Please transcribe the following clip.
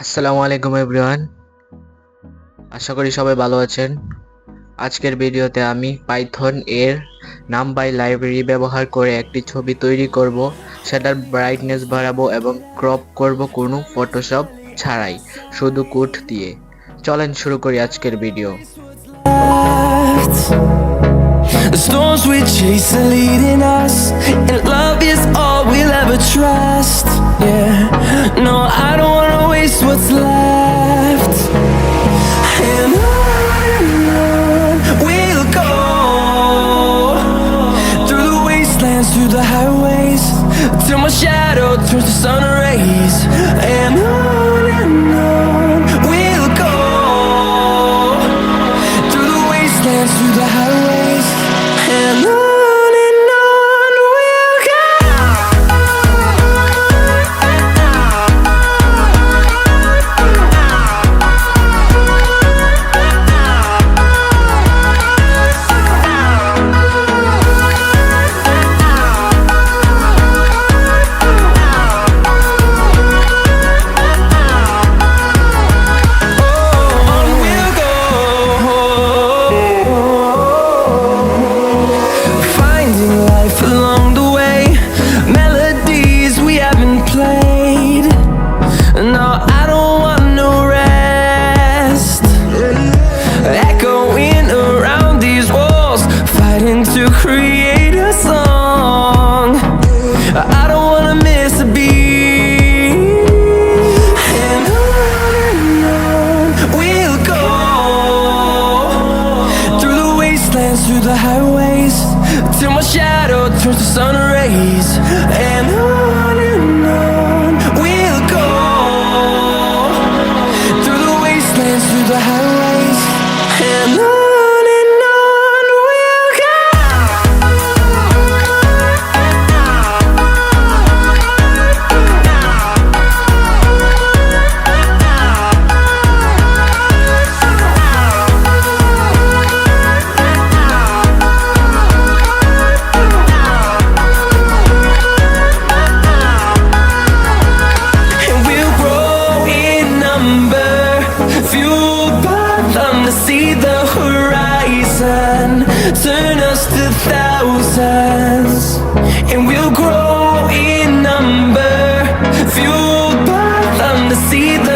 আসসালামু আলাইকুম এভরিওয়ান, আশা করি সবাই ভালো আছেন। আজকের ভিডিওতে আমি পাইথন এর নামপাই লাইব্রেরি ব্যবহার করে একটি ছবি তৈরি করব, সেটার ব্রাইটনেস বাড়াবো এবং ক্রপ করব কোনো ফটোশপ ছাড়াই, শুধু কোড দিয়ে। চলেন শুরু করি আজকের video. The storms we chase are leading us, and love is all we'll ever trust. Yeah, no, I don't wanna waste what's left. And on we'll go, through the wastelands, through the highways, till my shadow turns to sun rays. And on we'll go, through the wastelands, through the highways. And on we'll go. On we'll go. Finding life along the way, melodies we haven't played. No, I don't want no rest. Echoing around these walls, fighting to create a song. I don't wanna miss a beat. And on we'll go, through the wastelands, through the highways, till my shadow turns to sun rays. And on we'll go, through the wastelands, through the highways. And on we'll go. And we'll grow in number, fueled by them to see the horizon, turn us to thousands. And we'll grow in number, fueled by them to see the